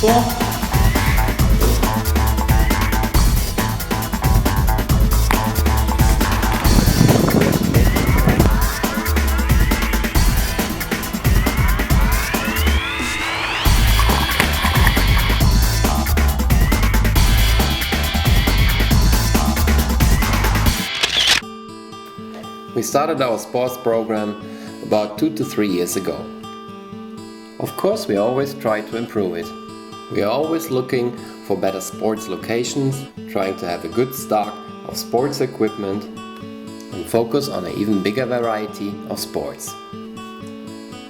Kamp-Lintfort. We started our sports program about 2 to 3 years ago. Of course, we always try to improve it. We are always looking for better sports locations, trying to have a good stock of sports equipment and focus on an even bigger variety of sports.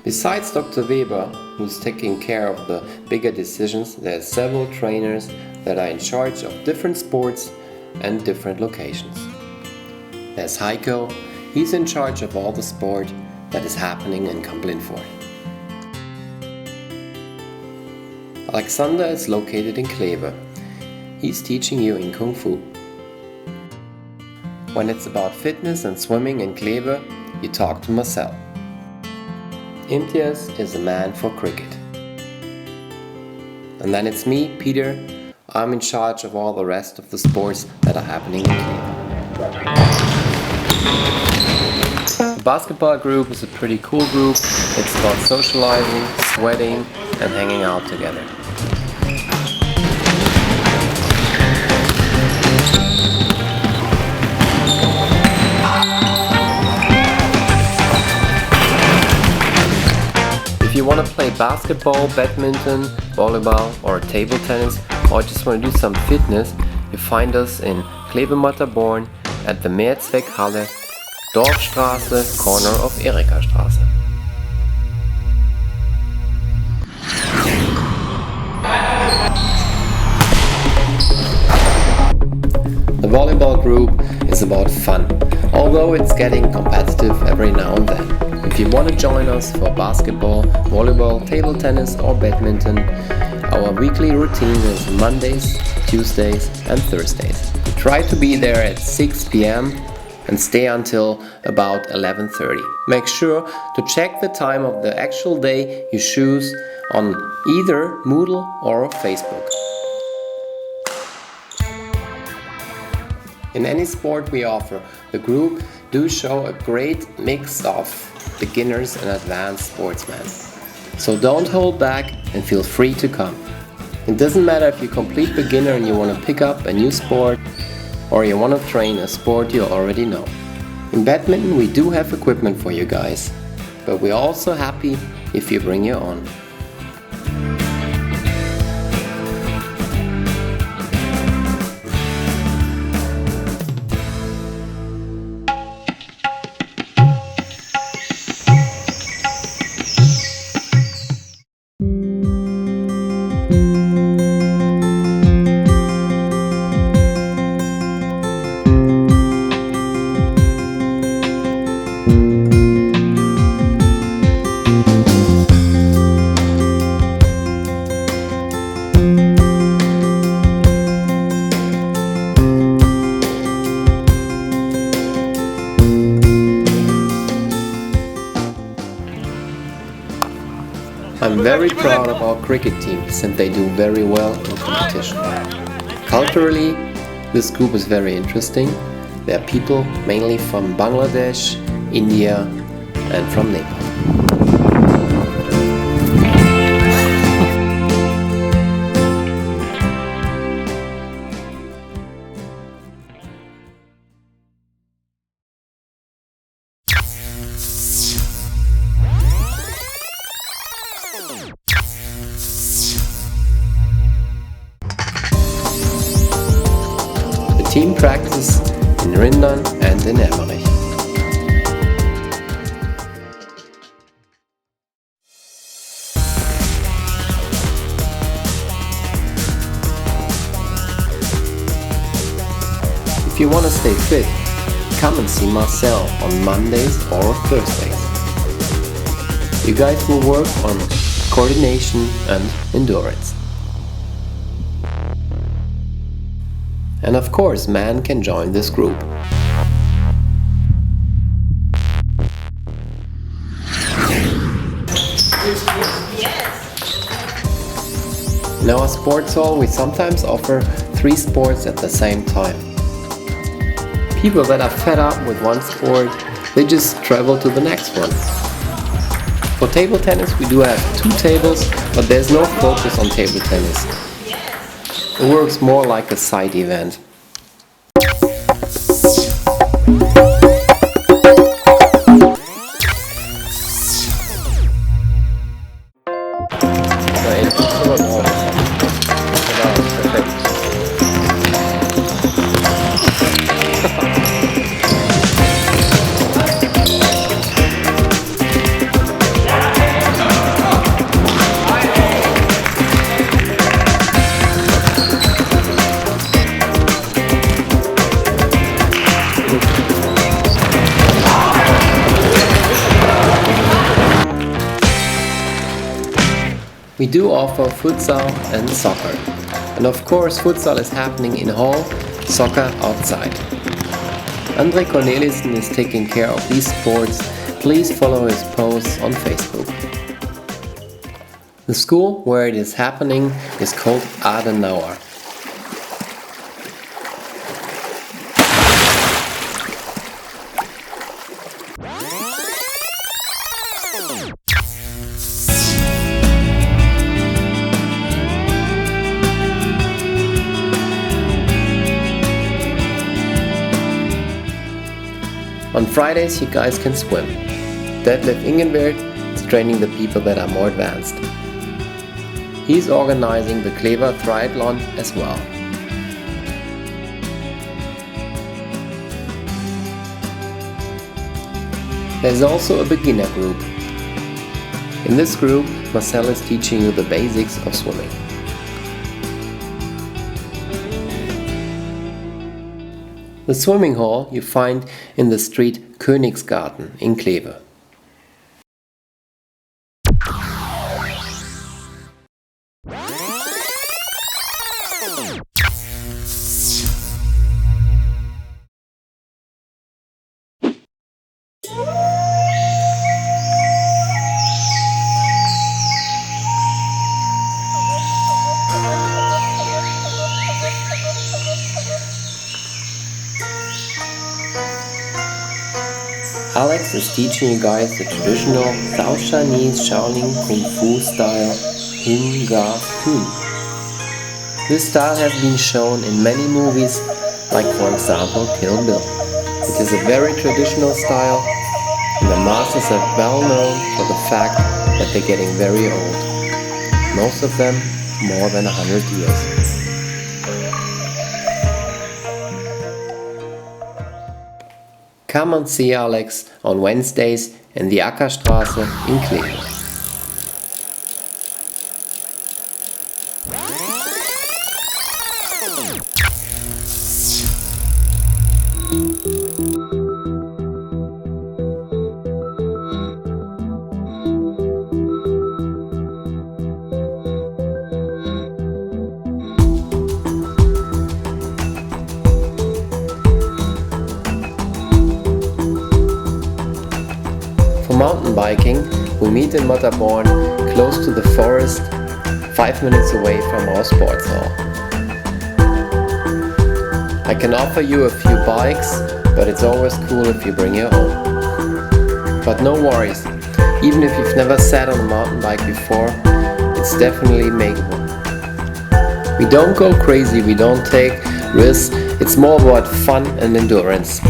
Besides Dr. Weber, who's taking care of the bigger decisions, there are several trainers that are in charge of different sports and different locations. There's Heiko. He's in charge of all the sport that is happening in Kamp-Lintfort. Alexander is located in Kleve. He's teaching you in Kung Fu. When it's about fitness and swimming in Kleve, you talk to Marcel. Imtiaz is a man for cricket. And then it's me, Peter. I'm in charge of all the rest of the sports that are happening in Kleve. The basketball group is a pretty cool group. It's about socializing, sweating, and hanging out together. If you want to play basketball, badminton, volleyball, or table tennis, or just want to do some fitness, you find us in Kleve-Matterborn at the Mehrzweckhalle, Dorfstraße, corner of Erikastraße. The volleyball group is about fun, although it's getting competitive every now and then. If you want to join us for basketball, volleyball, table tennis or badminton, our weekly routine is Mondays, Tuesdays and Thursdays. We try to be there at 6 p.m. and stay until about 11:30. Make sure to check the time of the actual day you choose on either Moodle or Facebook. In any sport we offer, the group do show a great mix of beginners and advanced sportsmen. So don't hold back and feel free to come. It doesn't matter if you're a complete beginner and you want to pick up a new sport, or you want to train a sport you already know. In badminton we do have equipment for you guys, but we're also happy if you bring your own. I'm very proud of our cricket teams and they do very well in competition. Culturally, this group is very interesting. There are people mainly from Bangladesh, India and from Nepal. Team practice in Rindern and in Emmerich. If you want to stay fit, come and see Marcel on Mondays or Thursdays. You guys will work on coordination and endurance. And of course, men can join this group. In our sports hall we sometimes offer 3 sports at the same time. People that are fed up with one sport, they just travel to the next one. For table tennis we do have 2 tables, but there's no focus on table tennis. It works more like a side event. We do offer futsal and soccer. And of course futsal is happening in hall, soccer outside. Andre Cornelissen is taking care of these sports. Please follow his posts on Facebook. The school where it is happening is called Adenauer. On Fridays you guys can swim. Detlef Ingenberg is training the people that are more advanced. He's organizing the Kleber Triathlon as well. There's also a beginner group. In this group, Marcel is teaching you the basics of swimming. The swimming hall you find in the street Königsgarten in Kleve. Alex is teaching you guys the traditional South Chinese Shaolin Kung Fu style Hin Ga Kun. This style has been shown in many movies, like for example Kill Bill. It is a very traditional style, and the masters are well known for the fact that they're getting very old. Most of them more than 100 years. Come and see Alex on Wednesdays in the Ackerstraße in Kleve. For mountain biking, we meet in Matterborn, close to the forest, 5 minutes away from our sports hall. I can offer you a few bikes, but it's always cool if you bring your own. But no worries, even if you've never sat on a mountain bike before, it's definitely makeable. We don't go crazy, we don't take risks, it's more about fun and endurance.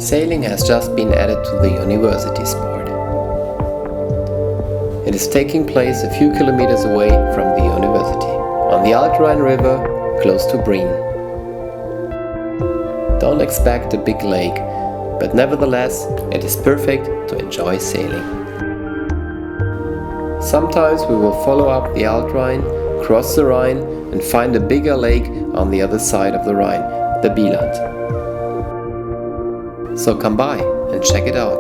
Sailing has just been added to the university sport. It is taking place a few kilometers away from the university, on the Alt-Rhine River, close to Breen. Don't expect a big lake, but nevertheless, it is perfect to enjoy sailing. Sometimes we will follow up the Alt-Rhine, cross the Rhine and find a bigger lake on the other side of the Rhine, the Bieland. So come by and check it out.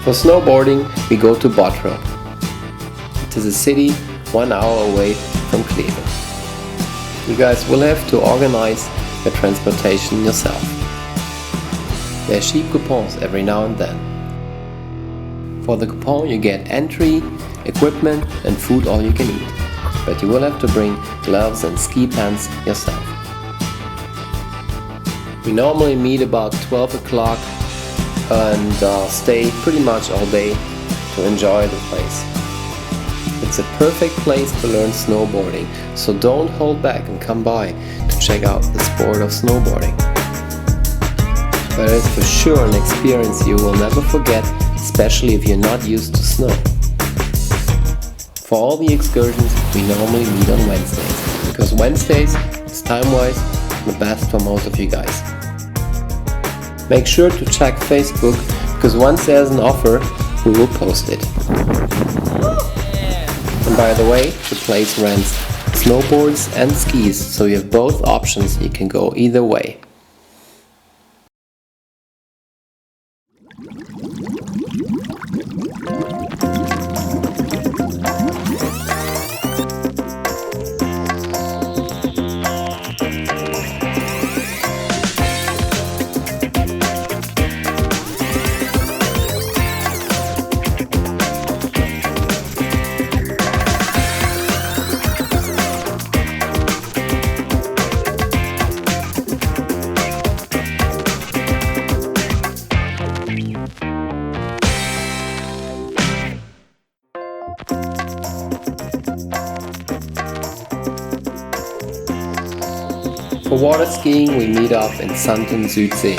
For snowboarding, we go to Bottrop. It is a city 1 hour away from Kleve. You guys will have to organize the transportation yourself. There are cheap coupons every now and then. For the coupon you get entry, equipment and food all you can eat, but you will have to bring gloves and ski pants yourself. We normally meet about 12 o'clock and stay pretty much all day to enjoy the place. It's a perfect place to learn snowboarding, so don't hold back and come by to check out the sport of snowboarding. But it's for sure an experience you will never forget, especially if you're not used to snow. For all the excursions, we normally meet on Wednesdays, because Wednesdays is time-wise the best for most of you guys. Make sure to check Facebook, because once there's an offer, we will post it. And by the way, the place rents snowboards and skis, so you have both options, you can go either way. For water skiing we meet up in Santen Südsee.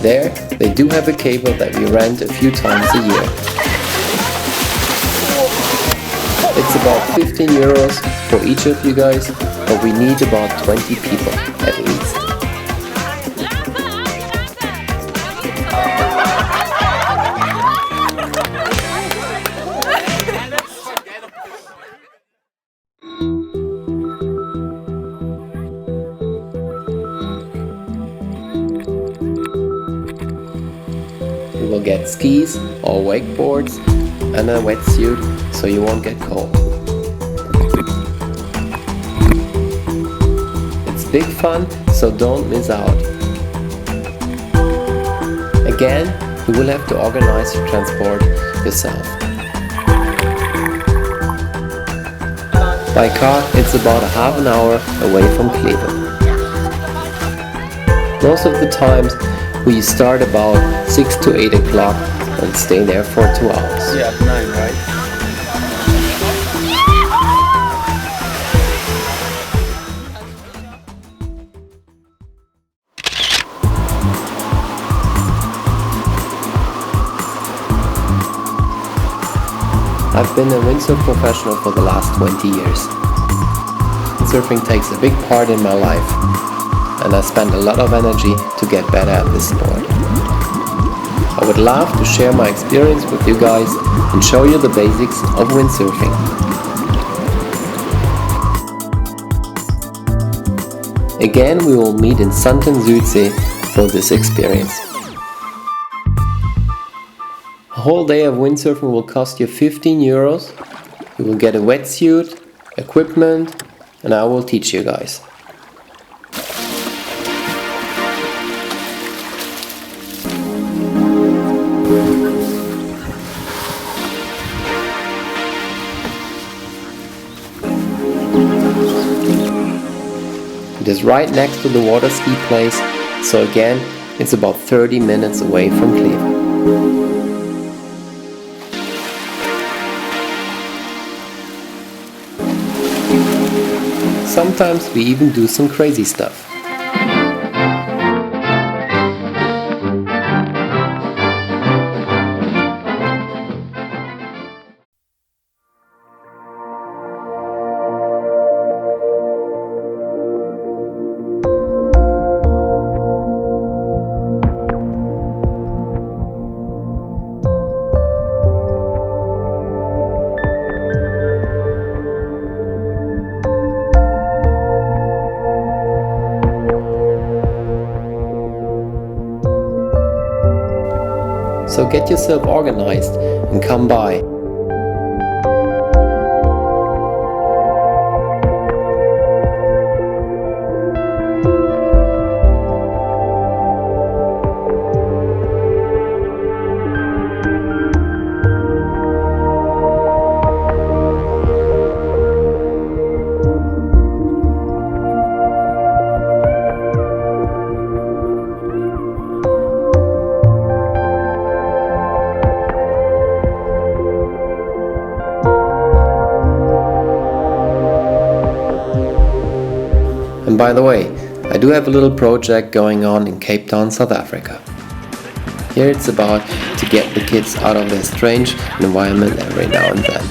There they do have a cable that we rent a few times a year. It's about 15 euros for each of you guys, but we need about 20 people at least. You will get skis or wakeboards and a wetsuit so you won't get cold. It's big fun, so don't miss out. Again, you will have to organize your transport yourself. By car, it's about a half an hour away from Kleve. Most of the times, we start about 6 to 8 o'clock and stay there for 2 hours. Yeah, 9, right? I've been a windsurf professional for the last 20 years. Windsurfing takes a big part in my life, and I spend a lot of energy to get better at this sport. I would love to share my experience with you guys and show you the basics of windsurfing. Again, we will meet in Santen Südsee for this experience. A whole day of windsurfing will cost you 15 euros. You will get a wetsuit, equipment, and I will teach you guys. It is right next to the water ski place, so again, it's about 30 minutes away from Kleve. Sometimes we even do some crazy stuff. So get yourself organized and come by. And by the way, I do have a little project going on in Cape Town, South Africa. Here it's about to get the kids out of their strange environment every now and then.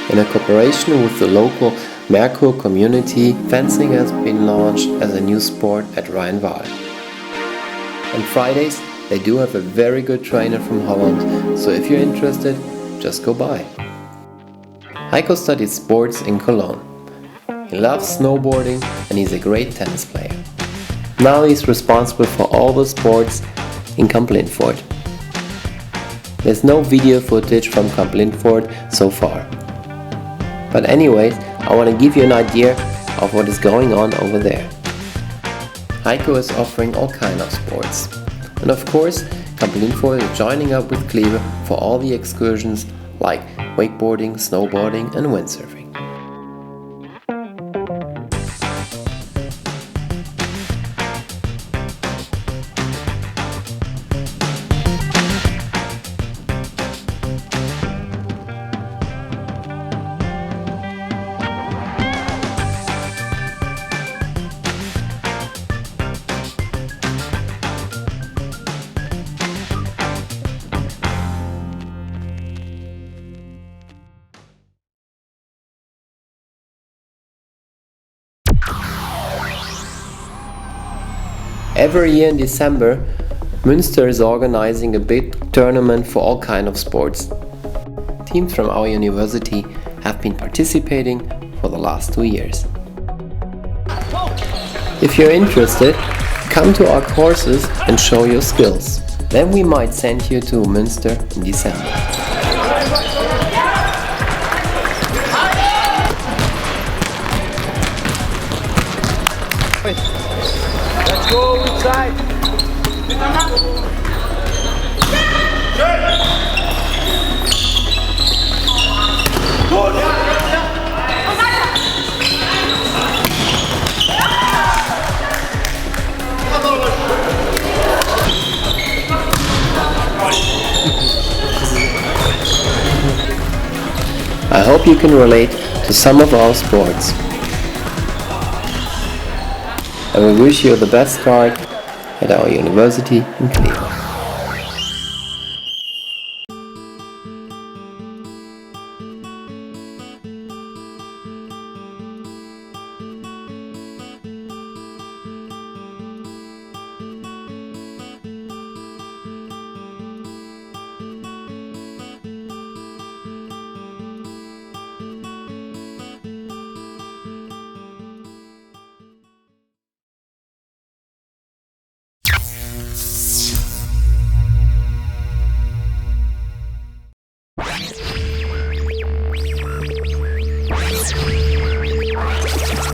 In a cooperation with the local Merkur community, fencing has been launched as a new sport at Rhein-Waal. On Fridays, they do have a very good trainer from Holland, so if you're interested, just go by. Heiko studied sports in Cologne. He loves snowboarding and he's a great tennis player. Now he's responsible for all the sports in Kamp-Lintfort. There's no video footage from Kamp-Lintfort so far. But anyways, I want to give you an idea of what is going on over there. Heiko is offering all kinds of sports. And of course, Kamp-Lintfort is joining up with Kleve for all the excursions like wakeboarding, snowboarding and windsurfing. Every year in December, Münster is organizing a big tournament for all kinds of sports. Teams from our university have been participating for the last 2 years. If you're interested, come to our courses and show your skills. Then we might send you to Münster in December. Let's go inside. I hope you can relate to some of our sports. And we wish you the best start at our university in Kleve.